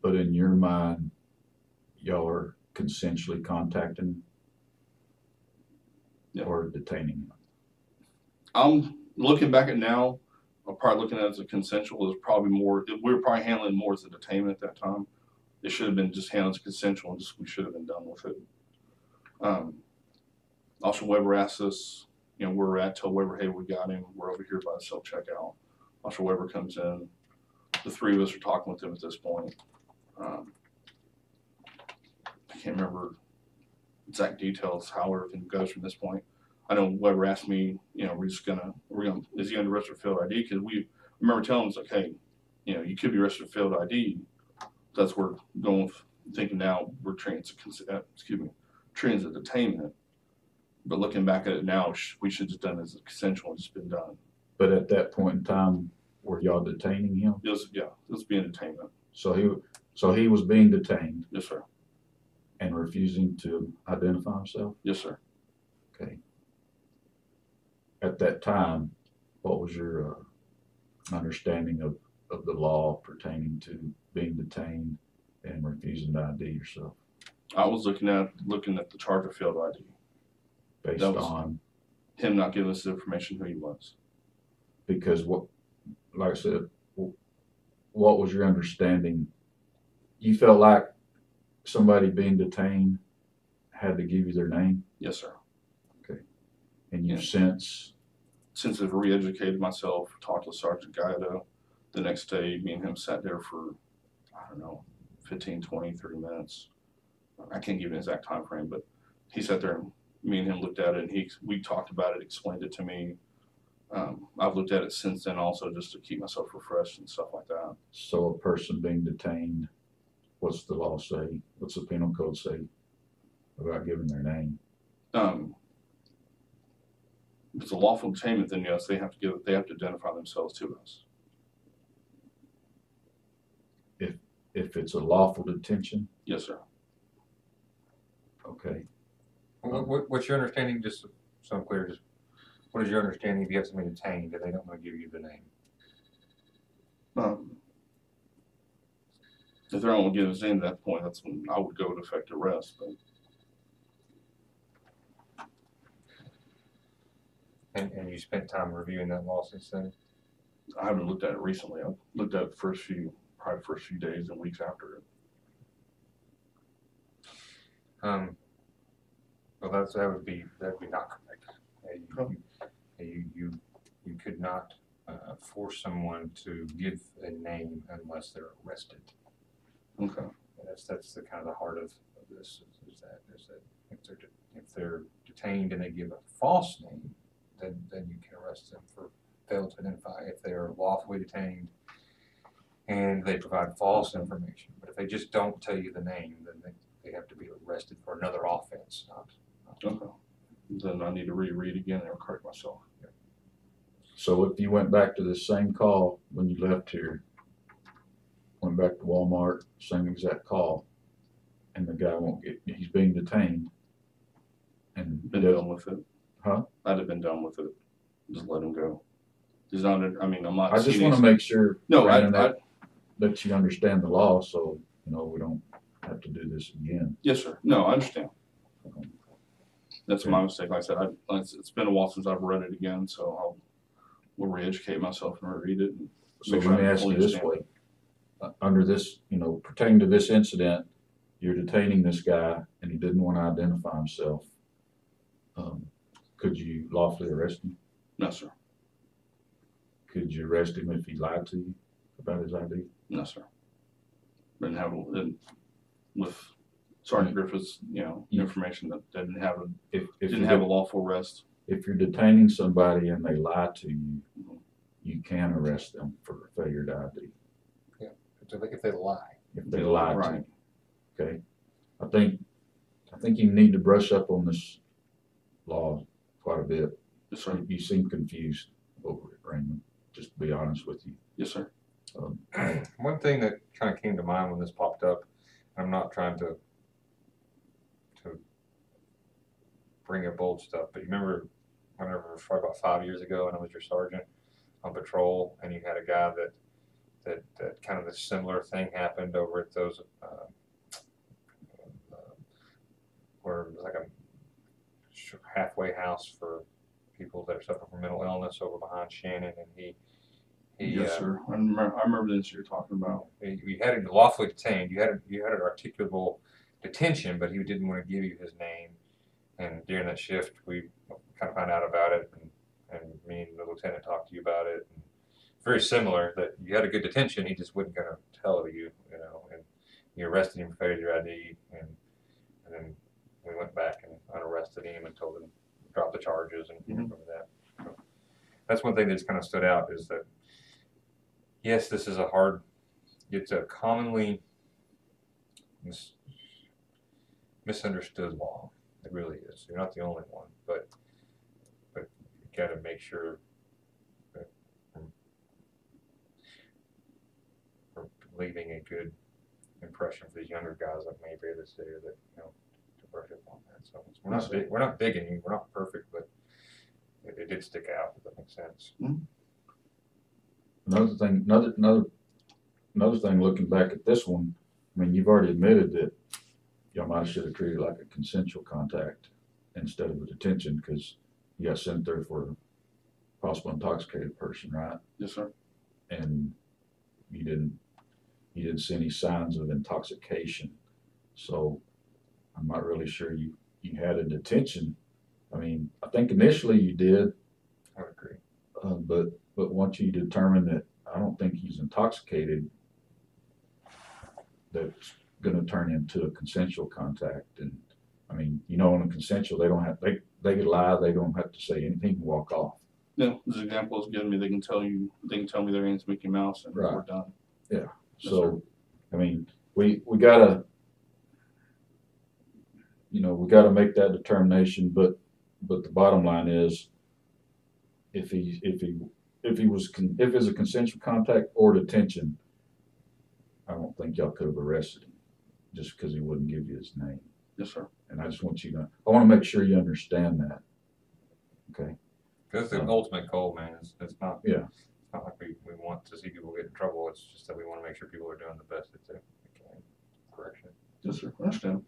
But in your mind, y'all are consensually contacting or detaining him? I'm looking back at now, I'm probably looking at it as a consensual. Is probably more, we were probably handling more as a detainment at that time. It should have been just handled as consensual, and we should have been done with it. Officer Weber asked us, where we're at. Tell Weber, hey, we got him. We're over here by the self checkout. Officer Weber comes in. The three of us are talking with him at this point. I can't remember exact details how everything goes from this point. I know Weber asked me, is he under arrest for failed ID? Because we remember telling him, it's like, hey, you could be arrested for failed ID. That's where we're going with thinking now we're treating as a detainment. But looking back at it now, we should have done it as a consensual and just been done. But at that point in time, were y'all detaining him? It was being detainment. So he was being detained. Yes, sir. And refusing to identify himself? Yes, sir. Okay. At that time, what was your understanding of the law pertaining to being detained and refusing to ID yourself? I was looking at the charge of failed ID. Based on him not giving us the information who he was. Because like I said, what was your understanding? You felt like somebody being detained had to give you their name? Yes, sir. Okay. And you've since I've re-educated myself, talked to Sergeant Gallardo, the next day me and him sat there for, 15, 20, 30 minutes. I can't give you an exact time frame, but he sat there and me and him looked at it, and we talked about it, explained it to me. I've looked at it since then also just to keep myself refreshed and stuff like that. So a person being detained, what's the law say? What's the penal code say about giving their name? If it's a lawful detainment, then yes, they have to identify themselves to us. If it's a lawful detention? Yes, sir. Okay. What's your understanding, just so I'm clear, what is your understanding if you have somebody detained and they don't want to give you the name? If they don't want to give his name at that point, that's when I would go to effect arrest. And you spent time reviewing that law since then? I haven't looked at it recently. I looked at it the first few days and weeks after it. Well, that would be not correct. You could not force someone to give a name unless they're arrested. Okay. That's the kind of the heart of this is that if they're detained and they give a false name, then you can arrest them for failure to identify. If they are lawfully detained and they provide false information, but if they just don't tell you the name, then they have to be arrested for another offense. Okay. Then I need to reread again and correct myself. Yeah. So if you went back to the same call when you left here, went back to Walmart, same exact call, and the guy he's being detained, and been done with it. Huh? I'd have been done with it. Just let him go. He's not. I'm not. I just want to make sure. No, that you understand the law, so we don't have to do this again. Yes, sir. No, I understand. That's my mistake. Like I said, it's been a while since I've read it again, so we'll re-educate myself and reread it. And so let me ask you this way: under this, pertaining to this incident, you're detaining this guy, and he didn't want to identify himself. Could you lawfully arrest him? No, sir. Could you arrest him if he lied to you about his ID? No, sir. With Sergeant Griffith's, information that didn't have a lawful arrest. If you're detaining somebody and they lie to you, you can arrest them for failure to ID. Yeah, if they lie. If they lie to you. Okay. I think you need to brush up on this law quite a bit. Yes, sir. You seem confused over it, Raymond. Just to be honest with you. Yes, sir. One thing that kind of came to mind when this popped up, I'm not trying to bring up old stuff, but you remember whenever, probably about 5 years ago, and I was your sergeant on patrol, and you had a guy that kind of a similar thing happened over at those, where it was like a halfway house for people that are suffering from mental illness over behind Shannon, and he Yes, sir. I remember this you're talking about. you had him lawfully detained. You had an articulable detention, but he didn't want to give you his name. And during that shift, we kind of found out about it, and me and the lieutenant talked to you about it. And very similar, that you had a good detention, he just wasn't going to tell you, you know, and you arrested him for failure ID, and then we went back and unarrested him and told him to drop the charges, and you remember that. So that's one thing that's kind of stood out, is that yes, this is it's a commonly misunderstood law. It really is. You're not the only one, but you got to make sure that we're leaving a good impression for these younger guys like Mayberry that's there, that, you know, to brush up on that. So we're not digging you. We're not perfect, but it did stick out. If that makes sense. Mm-hmm. Another thing, looking back at this one, I mean, you've already admitted that y'all might should have treated it like a consensual contact instead of a detention, because you got sent there for a possible intoxicated person, right? Yes, sir. And you didn't see any signs of intoxication, so I'm not really sure you had a detention. I mean, I think initially you did. I would agree. But once you determine that I don't think he's intoxicated, that's going to turn into a consensual contact. And I mean, you know, on a consensual, they can lie, they don't have to say anything and walk off. No, this example is giving me, they can tell me their name's Mickey Mouse, and Right. we're done. Yeah. Yes, So, I mean, we gotta, you know, we gotta make that determination. But the bottom line is, if it's a consensual contact or detention, I don't think y'all could have arrested him just because he wouldn't give you his name. Yes, sir. And I just want I want to make sure you understand that. Okay. Because the ultimate goal, man, it's not. Yeah. It's not like we want to see people get in trouble. It's just that we want to make sure people are doing the best that they can. Correction. Yes, sir. I understand.